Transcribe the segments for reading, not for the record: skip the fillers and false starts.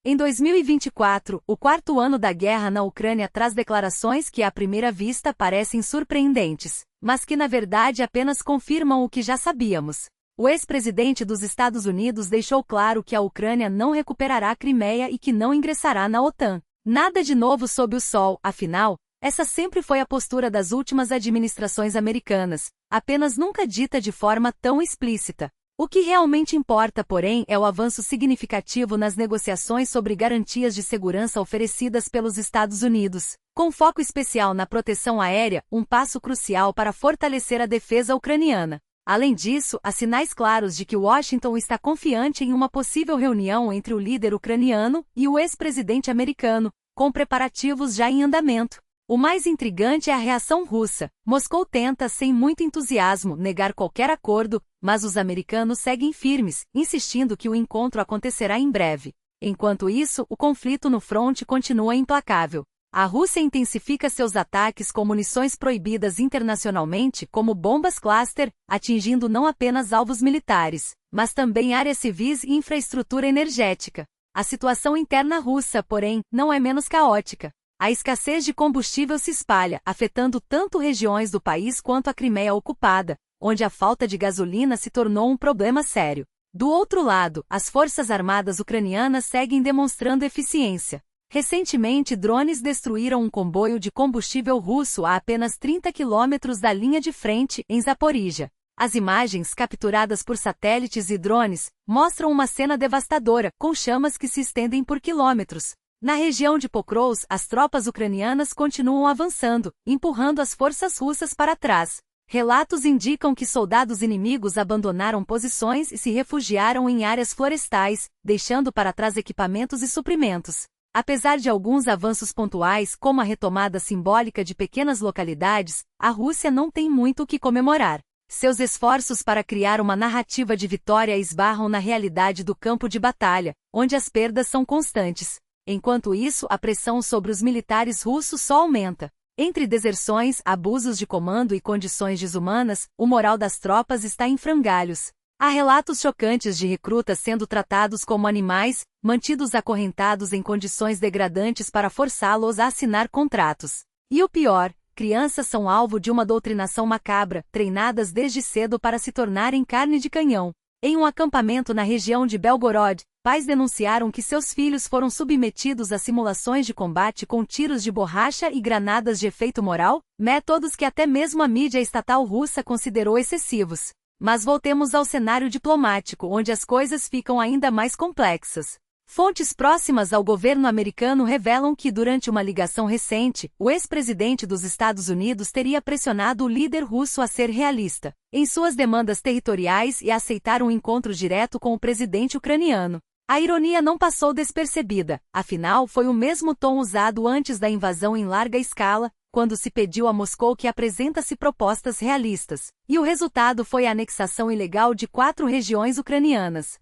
Em 2024, o quarto ano da guerra na Ucrânia traz declarações que à primeira vista parecem surpreendentes, mas que na verdade apenas confirmam o que já sabíamos. O ex-presidente dos Estados Unidos deixou claro que a Ucrânia não recuperará a Crimeia e que não ingressará na OTAN. Nada de novo sob o sol, afinal, essa sempre foi a postura das últimas administrações americanas, apenas nunca dita de forma tão explícita. O que realmente importa, porém, é o avanço significativo nas negociações sobre garantias de segurança oferecidas pelos Estados Unidos, com foco especial na proteção aérea, um passo crucial para fortalecer a defesa ucraniana. Além disso, há sinais claros de que Washington está confiante em uma possível reunião entre o líder ucraniano e o ex-presidente americano, com preparativos já em andamento. O mais intrigante é a reação russa. Moscou tenta, sem muito entusiasmo, negar qualquer acordo, mas os americanos seguem firmes, insistindo que o encontro acontecerá em breve. Enquanto isso, o conflito no fronte continua implacável. A Rússia intensifica seus ataques com munições proibidas internacionalmente, como bombas cluster, atingindo não apenas alvos militares, mas também áreas civis e infraestrutura energética. A situação interna russa, porém, não é menos caótica. A escassez de combustível se espalha, afetando tanto regiões do país quanto a Crimeia ocupada, onde a falta de gasolina se tornou um problema sério. Do outro lado, as forças armadas ucranianas seguem demonstrando eficiência. Recentemente, drones destruíram um comboio de combustível russo a apenas 30 quilômetros da linha de frente, em Zaporíjia. As imagens, capturadas por satélites e drones, mostram uma cena devastadora, com chamas que se estendem por quilômetros. Na região de Pokrovsk, as tropas ucranianas continuam avançando, empurrando as forças russas para trás. Relatos indicam que soldados inimigos abandonaram posições e se refugiaram em áreas florestais, deixando para trás equipamentos e suprimentos. Apesar de alguns avanços pontuais, como a retomada simbólica de pequenas localidades, a Rússia não tem muito o que comemorar. Seus esforços para criar uma narrativa de vitória esbarram na realidade do campo de batalha, onde as perdas são constantes. Enquanto isso, a pressão sobre os militares russos só aumenta. Entre deserções, abusos de comando e condições desumanas, o moral das tropas está em frangalhos. Há relatos chocantes de recrutas sendo tratados como animais, mantidos acorrentados em condições degradantes para forçá-los a assinar contratos. E o pior, crianças são alvo de uma doutrinação macabra, treinadas desde cedo para se tornarem carne de canhão. Em um acampamento na região de Belgorod, pais denunciaram que seus filhos foram submetidos a simulações de combate com tiros de borracha e granadas de efeito moral, métodos que até mesmo a mídia estatal russa considerou excessivos. Mas voltemos ao cenário diplomático, onde as coisas ficam ainda mais complexas. Fontes próximas ao governo americano revelam que, durante uma ligação recente, o ex-presidente dos Estados Unidos teria pressionado o líder russo a ser realista em suas demandas territoriais e a aceitar um encontro direto com o presidente ucraniano. A ironia não passou despercebida, afinal foi o mesmo tom usado antes da invasão em larga escala, quando se pediu a Moscou que apresentasse propostas realistas, e o resultado foi a anexação ilegal de 4 regiões ucranianas.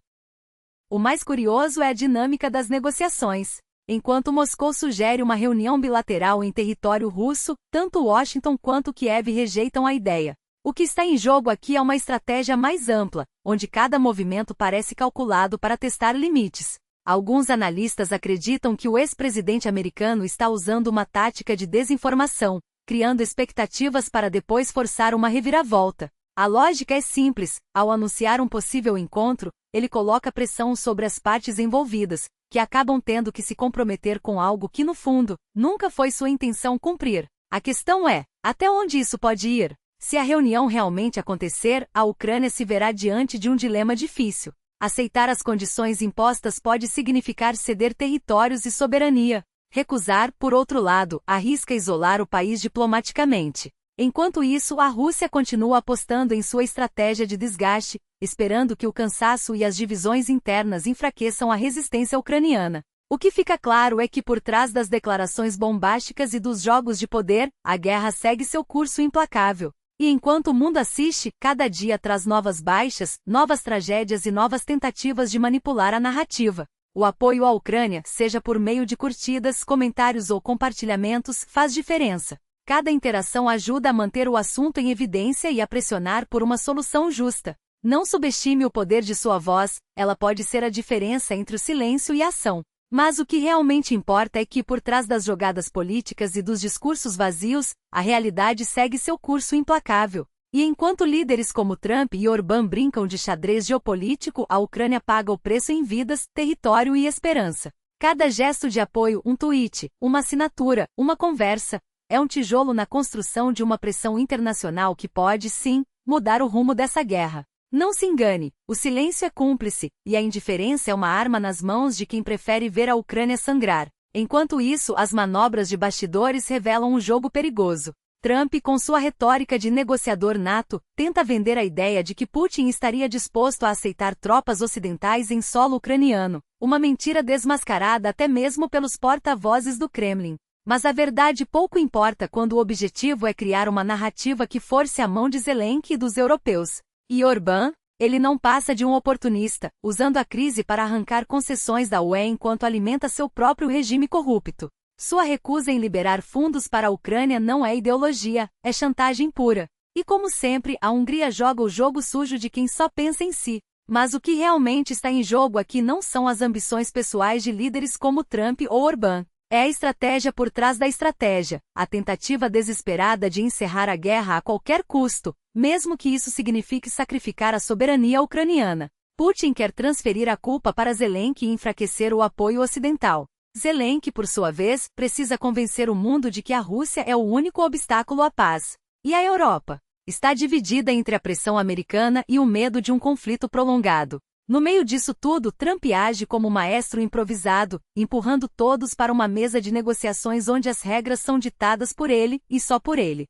O mais curioso é a dinâmica das negociações. Enquanto Moscou sugere uma reunião bilateral em território russo, tanto Washington quanto Kiev rejeitam a ideia. O que está em jogo aqui é uma estratégia mais ampla, onde cada movimento parece calculado para testar limites. Alguns analistas acreditam que o ex-presidente americano está usando uma tática de desinformação, criando expectativas para depois forçar uma reviravolta. A lógica é simples: ao anunciar um possível encontro, ele coloca pressão sobre as partes envolvidas, que acabam tendo que se comprometer com algo que, no fundo, nunca foi sua intenção cumprir. A questão é, até onde isso pode ir? Se a reunião realmente acontecer, a Ucrânia se verá diante de um dilema difícil. Aceitar as condições impostas pode significar ceder territórios e soberania. Recusar, por outro lado, arrisca isolar o país diplomaticamente. Enquanto isso, a Rússia continua apostando em sua estratégia de desgaste, esperando que o cansaço e as divisões internas enfraqueçam a resistência ucraniana. O que fica claro é que por trás das declarações bombásticas e dos jogos de poder, a guerra segue seu curso implacável. E enquanto o mundo assiste, cada dia traz novas baixas, novas tragédias e novas tentativas de manipular a narrativa. O apoio à Ucrânia, seja por meio de curtidas, comentários ou compartilhamentos, faz diferença. Cada interação ajuda a manter o assunto em evidência e a pressionar por uma solução justa. Não subestime o poder de sua voz, ela pode ser a diferença entre o silêncio e a ação. Mas o que realmente importa é que, por trás das jogadas políticas e dos discursos vazios, a realidade segue seu curso implacável. E enquanto líderes como Trump e Orbán brincam de xadrez geopolítico, a Ucrânia paga o preço em vidas, território e esperança. Cada gesto de apoio, um tweet, uma assinatura, uma conversa, é um tijolo na construção de uma pressão internacional que pode, sim, mudar o rumo dessa guerra. Não se engane, o silêncio é cúmplice, e a indiferença é uma arma nas mãos de quem prefere ver a Ucrânia sangrar. Enquanto isso, as manobras de bastidores revelam um jogo perigoso. Trump, com sua retórica de negociador nato, tenta vender a ideia de que Putin estaria disposto a aceitar tropas ocidentais em solo ucraniano, uma mentira desmascarada até mesmo pelos porta-vozes do Kremlin. Mas a verdade pouco importa quando o objetivo é criar uma narrativa que force a mão de Zelensky e dos europeus. E Orbán? Ele não passa de um oportunista, usando a crise para arrancar concessões da UE enquanto alimenta seu próprio regime corrupto. Sua recusa em liberar fundos para a Ucrânia não é ideologia, é chantagem pura. E como sempre, a Hungria joga o jogo sujo de quem só pensa em si. Mas o que realmente está em jogo aqui não são as ambições pessoais de líderes como Trump ou Orbán. É a estratégia por trás da estratégia, a tentativa desesperada de encerrar a guerra a qualquer custo, mesmo que isso signifique sacrificar a soberania ucraniana. Putin quer transferir a culpa para Zelensky e enfraquecer o apoio ocidental. Zelensky, por sua vez, precisa convencer o mundo de que a Rússia é o único obstáculo à paz. E a Europa? Está dividida entre a pressão americana e o medo de um conflito prolongado. No meio disso tudo, Trump age como maestro improvisado, empurrando todos para uma mesa de negociações onde as regras são ditadas por ele, e só por ele.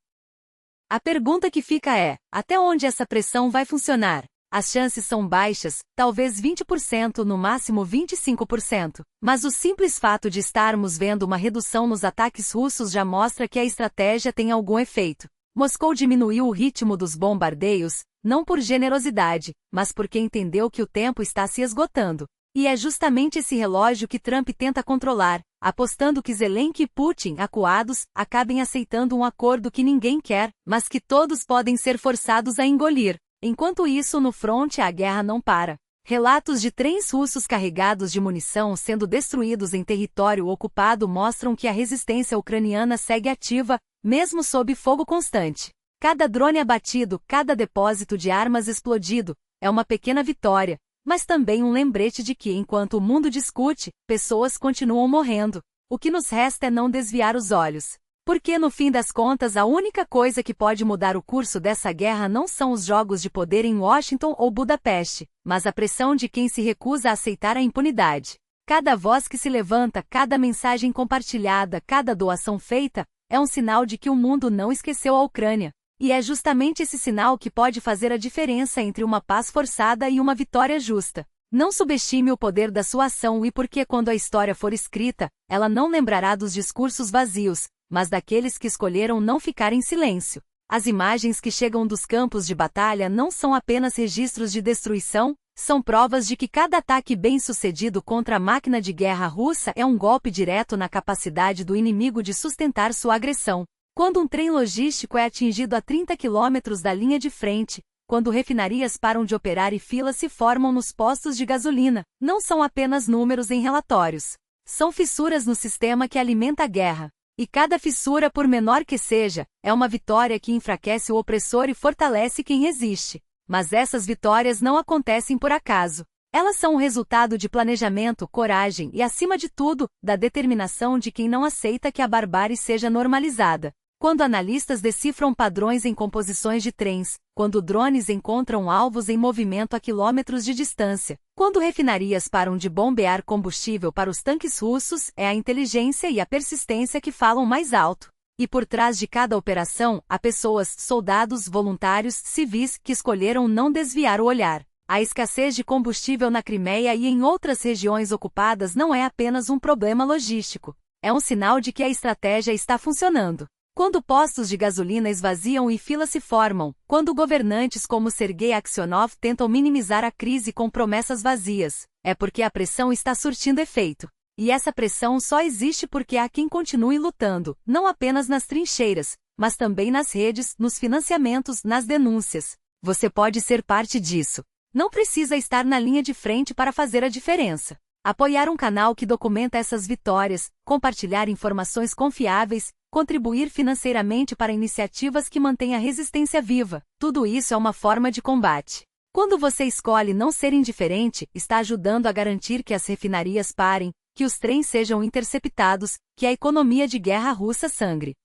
A pergunta que fica é, até onde essa pressão vai funcionar? As chances são baixas, talvez 20%, no máximo 25%, mas o simples fato de estarmos vendo uma redução nos ataques russos já mostra que a estratégia tem algum efeito. Moscou diminuiu o ritmo dos bombardeios, não por generosidade, mas porque entendeu que o tempo está se esgotando. E é justamente esse relógio que Trump tenta controlar, apostando que Zelensky e Putin, acuados, acabem aceitando um acordo que ninguém quer, mas que todos podem ser forçados a engolir. Enquanto isso, no fronte, a guerra não para. Relatos de trens russos carregados de munição sendo destruídos em território ocupado mostram que a resistência ucraniana segue ativa, mesmo sob fogo constante. Cada drone abatido, cada depósito de armas explodido, é uma pequena vitória, mas também um lembrete de que, enquanto o mundo discute, pessoas continuam morrendo. O que nos resta é não desviar os olhos. Porque, no fim das contas, a única coisa que pode mudar o curso dessa guerra não são os jogos de poder em Washington ou Budapeste, mas a pressão de quem se recusa a aceitar a impunidade. Cada voz que se levanta, cada mensagem compartilhada, cada doação feita, é um sinal de que o mundo não esqueceu a Ucrânia. E é justamente esse sinal que pode fazer a diferença entre uma paz forçada e uma vitória justa. Não subestime o poder da sua ação e porque quando a história for escrita, ela não lembrará dos discursos vazios, mas daqueles que escolheram não ficar em silêncio. As imagens que chegam dos campos de batalha não são apenas registros de destruição, são provas de que cada ataque bem-sucedido contra a máquina de guerra russa é um golpe direto na capacidade do inimigo de sustentar sua agressão. Quando um trem logístico é atingido a 30 quilômetros da linha de frente, quando refinarias param de operar e filas se formam nos postos de gasolina, não são apenas números em relatórios. São fissuras no sistema que alimenta a guerra. E cada fissura, por menor que seja, é uma vitória que enfraquece o opressor e fortalece quem resiste. Mas essas vitórias não acontecem por acaso. Elas são o resultado de planejamento, coragem e, acima de tudo, da determinação de quem não aceita que a barbárie seja normalizada. Quando analistas decifram padrões em composições de trens, quando drones encontram alvos em movimento a quilômetros de distância, quando refinarias param de bombear combustível para os tanques russos, é a inteligência e a persistência que falam mais alto. E por trás de cada operação, há pessoas, soldados, voluntários, civis, que escolheram não desviar o olhar. A escassez de combustível na Crimeia e em outras regiões ocupadas não é apenas um problema logístico. É um sinal de que a estratégia está funcionando. Quando postos de gasolina esvaziam e filas se formam, quando governantes como Sergei Aksyonov tentam minimizar a crise com promessas vazias, é porque a pressão está surtindo efeito. E essa pressão só existe porque há quem continue lutando, não apenas nas trincheiras, mas também nas redes, nos financiamentos, nas denúncias. Você pode ser parte disso. Não precisa estar na linha de frente para fazer a diferença. Apoiar um canal que documenta essas vitórias, compartilhar informações confiáveis, contribuir financeiramente para iniciativas que mantêm a resistência viva, tudo isso é uma forma de combate. Quando você escolhe não ser indiferente, está ajudando a garantir que as refinarias parem, que os trens sejam interceptados, que a economia de guerra russa sangre.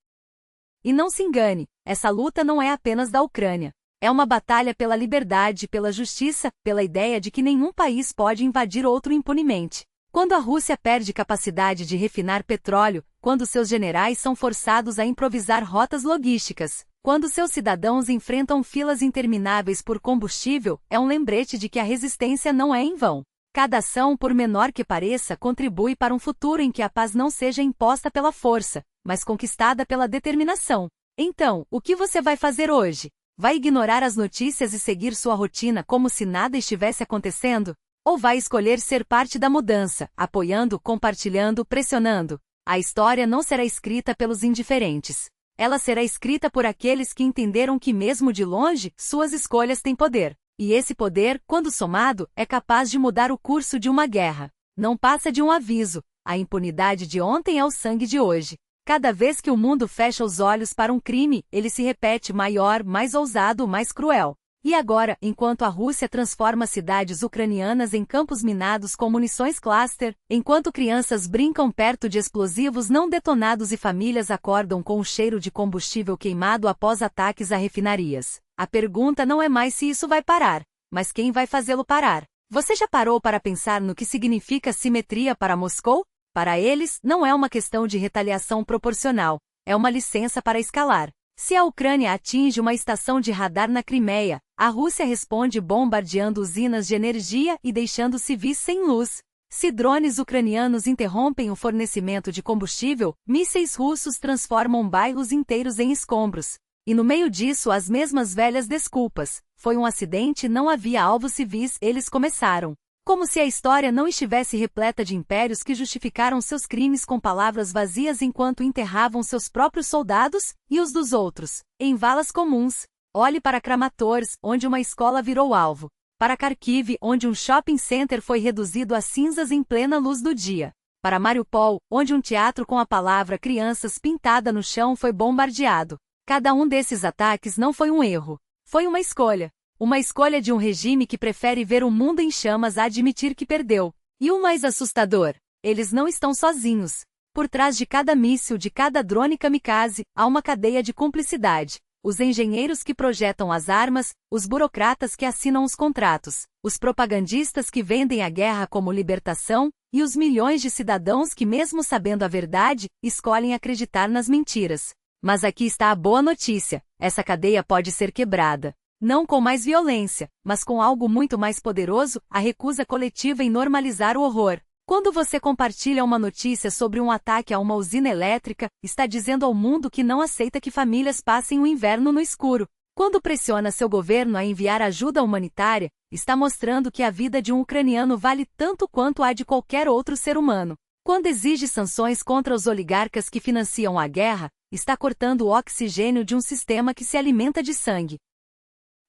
E não se engane, essa luta não é apenas da Ucrânia. É uma batalha pela liberdade, pela justiça, pela ideia de que nenhum país pode invadir outro impunemente. Quando a Rússia perde capacidade de refinar petróleo, quando seus generais são forçados a improvisar rotas logísticas, quando seus cidadãos enfrentam filas intermináveis por combustível, é um lembrete de que a resistência não é em vão. Cada ação, por menor que pareça, contribui para um futuro em que a paz não seja imposta pela força, mas conquistada pela determinação. Então, o que você vai fazer hoje? Vai ignorar as notícias e seguir sua rotina como se nada estivesse acontecendo? Ou vai escolher ser parte da mudança, apoiando, compartilhando, pressionando? A história não será escrita pelos indiferentes. Ela será escrita por aqueles que entenderam que mesmo de longe, suas escolhas têm poder. E esse poder, quando somado, é capaz de mudar o curso de uma guerra. Não passa de um aviso. A impunidade de ontem é o sangue de hoje. Cada vez que o mundo fecha os olhos para um crime, ele se repete maior, mais ousado, mais cruel. E agora, enquanto a Rússia transforma cidades ucranianas em campos minados com munições cluster, enquanto crianças brincam perto de explosivos não detonados e famílias acordam com o cheiro de combustível queimado após ataques a refinarias, a pergunta não é mais se isso vai parar, mas quem vai fazê-lo parar. Você já parou para pensar no que significa simetria para Moscou? Para eles, não é uma questão de retaliação proporcional, é uma licença para escalar. Se a Ucrânia atinge uma estação de radar na Crimeia, a Rússia responde bombardeando usinas de energia e deixando civis sem luz. Se drones ucranianos interrompem o fornecimento de combustível, mísseis russos transformam bairros inteiros em escombros. E no meio disso as mesmas velhas desculpas. Foi um acidente, não havia alvos civis, eles começaram. Como se a história não estivesse repleta de impérios que justificaram seus crimes com palavras vazias enquanto enterravam seus próprios soldados e os dos outros, em valas comuns. Olhe para Kramatorsk, onde uma escola virou alvo. Para Kharkiv, onde um shopping center foi reduzido a cinzas em plena luz do dia. Para Mariupol, onde um teatro com a palavra crianças pintada no chão foi bombardeado. Cada um desses ataques não foi um erro. Foi uma escolha. Uma escolha de um regime que prefere ver o mundo em chamas a admitir que perdeu. E o mais assustador, eles não estão sozinhos. Por trás de cada míssil, de cada drone kamikaze, há uma cadeia de cumplicidade. Os engenheiros que projetam as armas, os burocratas que assinam os contratos, os propagandistas que vendem a guerra como libertação, e os milhões de cidadãos que, mesmo sabendo a verdade, escolhem acreditar nas mentiras. Mas aqui está a boa notícia: essa cadeia pode ser quebrada. Não com mais violência, mas com algo muito mais poderoso, a recusa coletiva em normalizar o horror. Quando você compartilha uma notícia sobre um ataque a uma usina elétrica, está dizendo ao mundo que não aceita que famílias passem o inverno no escuro. Quando pressiona seu governo a enviar ajuda humanitária, está mostrando que a vida de um ucraniano vale tanto quanto a de qualquer outro ser humano. Quando exige sanções contra os oligarcas que financiam a guerra, está cortando o oxigênio de um sistema que se alimenta de sangue.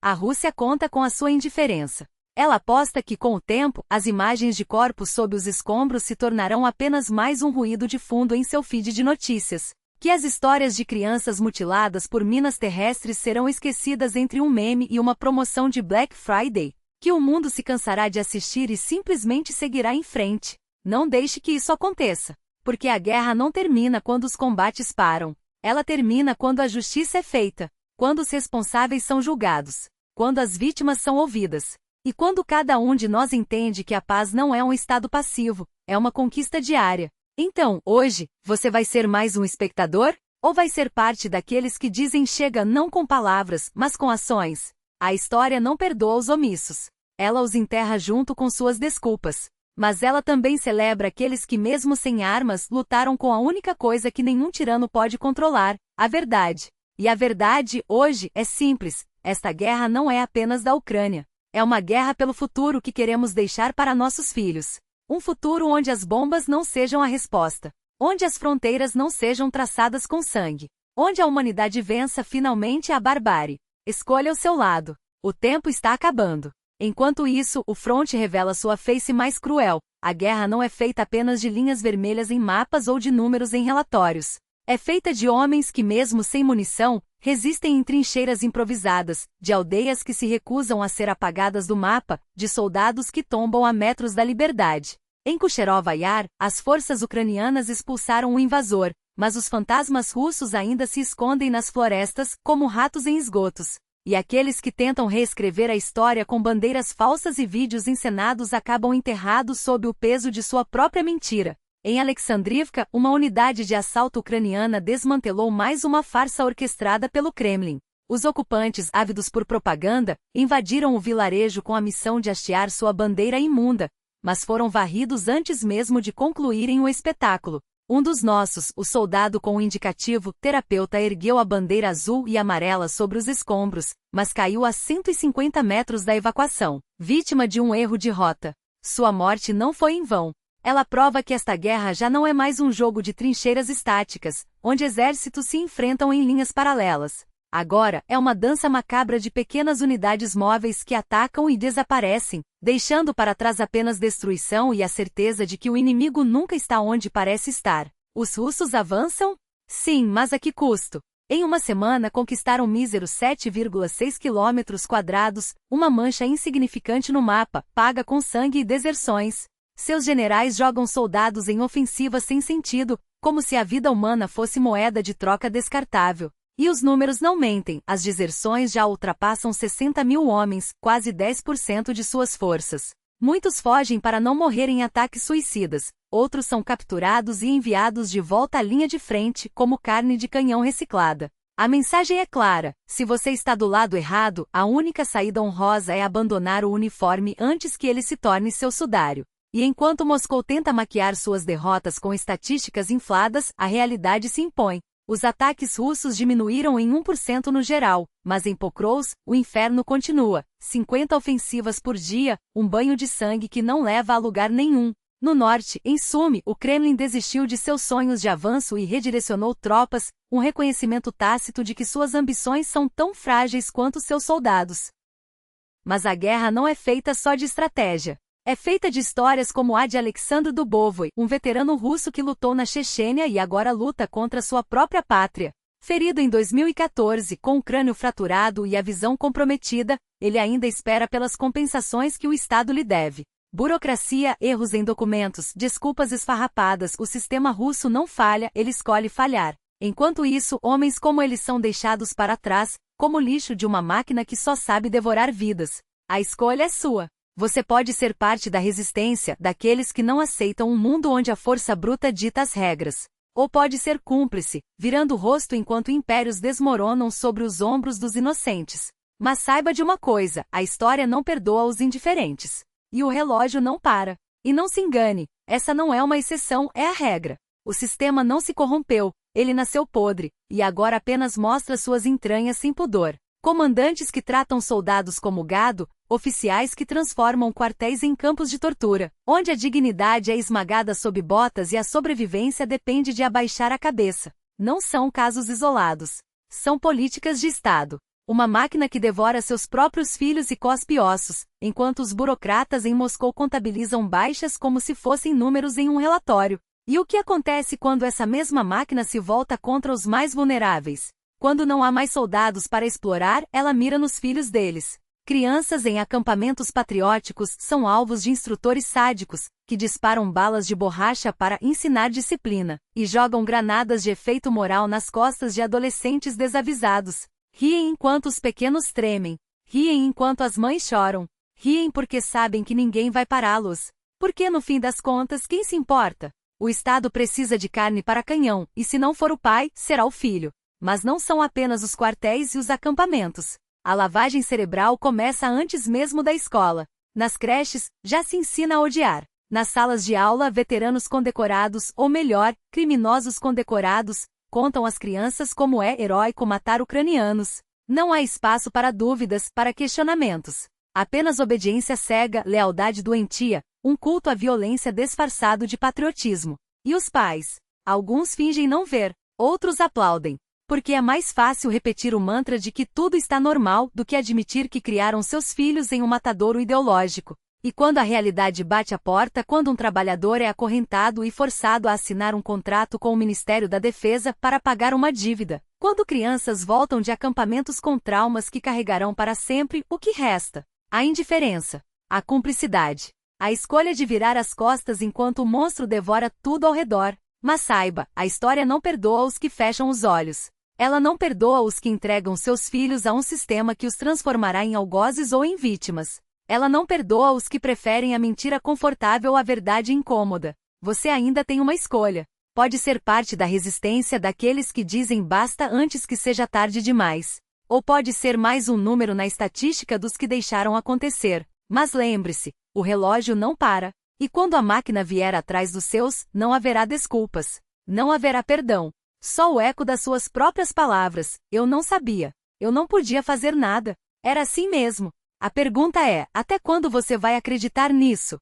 A Rússia conta com a sua indiferença. Ela aposta que, com o tempo, as imagens de corpos sob os escombros se tornarão apenas mais um ruído de fundo em seu feed de notícias. Que as histórias de crianças mutiladas por minas terrestres serão esquecidas entre um meme e uma promoção de Black Friday. Que o mundo se cansará de assistir e simplesmente seguirá em frente. Não deixe que isso aconteça. Porque a guerra não termina quando os combates param. Ela termina quando a justiça é feita. Quando os responsáveis são julgados, quando as vítimas são ouvidas, e quando cada um de nós entende que a paz não é um estado passivo, é uma conquista diária. Então, hoje, você vai ser mais um espectador? Ou vai ser parte daqueles que dizem chega não com palavras, mas com ações? A história não perdoa os omissos. Ela os enterra junto com suas desculpas. Mas ela também celebra aqueles que, mesmo sem armas, lutaram com a única coisa que nenhum tirano pode controlar: a verdade. E a verdade, hoje, é simples: esta guerra não é apenas da Ucrânia. É uma guerra pelo futuro que queremos deixar para nossos filhos. Um futuro onde as bombas não sejam a resposta. Onde as fronteiras não sejam traçadas com sangue. Onde a humanidade vença finalmente a barbárie. Escolha o seu lado. O tempo está acabando. Enquanto isso, o fronte revela sua face mais cruel. A guerra não é feita apenas de linhas vermelhas em mapas ou de números em relatórios. É feita de homens que, mesmo sem munição, resistem em trincheiras improvisadas, de aldeias que se recusam a ser apagadas do mapa, de soldados que tombam a metros da liberdade. Em Kuscherov Yar, as forças ucranianas expulsaram o invasor, mas os fantasmas russos ainda se escondem nas florestas, como ratos em esgotos. E aqueles que tentam reescrever a história com bandeiras falsas e vídeos encenados acabam enterrados sob o peso de sua própria mentira. Em Alexandrivka, uma unidade de assalto ucraniana desmantelou mais uma farsa orquestrada pelo Kremlin. Os ocupantes, ávidos por propaganda, invadiram o vilarejo com a missão de hastear sua bandeira imunda, mas foram varridos antes mesmo de concluírem o espetáculo. Um dos nossos, o soldado com o indicativo terapeuta, ergueu a bandeira azul e amarela sobre os escombros, mas caiu a 150 metros da evacuação, vítima de um erro de rota. Sua morte não foi em vão. Ela prova que esta guerra já não é mais um jogo de trincheiras estáticas, onde exércitos se enfrentam em linhas paralelas. Agora, é uma dança macabra de pequenas unidades móveis que atacam e desaparecem, deixando para trás apenas destruição e a certeza de que o inimigo nunca está onde parece estar. Os russos avançam? Sim, mas a que custo? Em uma semana conquistaram míseros 7,6 km², uma mancha insignificante no mapa, paga com sangue e deserções. Seus generais jogam soldados em ofensivas sem sentido, como se a vida humana fosse moeda de troca descartável. E os números não mentem, as deserções já ultrapassam 60 mil homens, quase 10% de suas forças. Muitos fogem para não morrer em ataques suicidas, outros são capturados e enviados de volta à linha de frente, como carne de canhão reciclada. A mensagem é clara: se você está do lado errado, a única saída honrosa é abandonar o uniforme antes que ele se torne seu sudário. E enquanto Moscou tenta maquiar suas derrotas com estatísticas infladas, a realidade se impõe. Os ataques russos diminuíram em 1% no geral, mas em Pokrovsk, o inferno continua. 50 ofensivas por dia, um banho de sangue que não leva a lugar nenhum. No norte, em Sumy, o Kremlin desistiu de seus sonhos de avanço e redirecionou tropas, um reconhecimento tácito de que suas ambições são tão frágeis quanto seus soldados. Mas a guerra não é feita só de estratégia. É feita de histórias como a de Alexandre Dubovoi, um veterano russo que lutou na Chechênia e agora luta contra sua própria pátria. Ferido em 2014, com o crânio fraturado e a visão comprometida, ele ainda espera pelas compensações que o Estado lhe deve. Burocracia, erros em documentos, desculpas esfarrapadas, o sistema russo não falha, ele escolhe falhar. Enquanto isso, homens como ele são deixados para trás, como lixo de uma máquina que só sabe devorar vidas. A escolha é sua. Você pode ser parte da resistência, daqueles que não aceitam um mundo onde a força bruta dita as regras. Ou pode ser cúmplice, virando o rosto enquanto impérios desmoronam sobre os ombros dos inocentes. Mas saiba de uma coisa, a história não perdoa os indiferentes. E o relógio não para. E não se engane, essa não é uma exceção, é a regra. O sistema não se corrompeu, ele nasceu podre, e agora apenas mostra suas entranhas sem pudor. Comandantes que tratam soldados como gado, oficiais que transformam quartéis em campos de tortura, onde a dignidade é esmagada sob botas e a sobrevivência depende de abaixar a cabeça. Não são casos isolados. São políticas de Estado. Uma máquina que devora seus próprios filhos e cospe ossos, enquanto os burocratas em Moscou contabilizam baixas como se fossem números em um relatório. E o que acontece quando essa mesma máquina se volta contra os mais vulneráveis? Quando não há mais soldados para explorar, ela mira nos filhos deles. Crianças em acampamentos patrióticos são alvos de instrutores sádicos, que disparam balas de borracha para ensinar disciplina, e jogam granadas de efeito moral nas costas de adolescentes desavisados. Riem enquanto os pequenos tremem. Riem enquanto as mães choram. Riem porque sabem que ninguém vai pará-los. Porque no fim das contas, quem se importa? O Estado precisa de carne para canhão, e se não for o pai, será o filho. Mas não são apenas os quartéis e os acampamentos. A lavagem cerebral começa antes mesmo da escola. Nas creches, já se ensina a odiar. Nas salas de aula, veteranos condecorados, ou melhor, criminosos condecorados, contam às crianças como é heróico matar ucranianos. Não há espaço para dúvidas, para questionamentos. Apenas obediência cega, lealdade doentia, um culto à violência disfarçado de patriotismo. E os pais? Alguns fingem não ver, outros aplaudem. Porque é mais fácil repetir o mantra de que tudo está normal do que admitir que criaram seus filhos em um matadouro ideológico. E quando a realidade bate a porta, quando um trabalhador é acorrentado e forçado a assinar um contrato com o Ministério da Defesa para pagar uma dívida, quando crianças voltam de acampamentos com traumas que carregarão para sempre, o que resta? A indiferença, a cumplicidade, a escolha de virar as costas enquanto o monstro devora tudo ao redor. Mas saiba, a história não perdoa os que fecham os olhos. Ela não perdoa os que entregam seus filhos a um sistema que os transformará em algozes ou em vítimas. Ela não perdoa os que preferem a mentira confortável à verdade incômoda. Você ainda tem uma escolha. Pode ser parte da resistência daqueles que dizem basta antes que seja tarde demais. Ou pode ser mais um número na estatística dos que deixaram acontecer. Mas lembre-se, o relógio não para. E quando a máquina vier atrás dos seus, não haverá desculpas. Não haverá perdão. Só o eco das suas próprias palavras. Eu não sabia. Eu não podia fazer nada. Era assim mesmo. A pergunta é, até quando você vai acreditar nisso?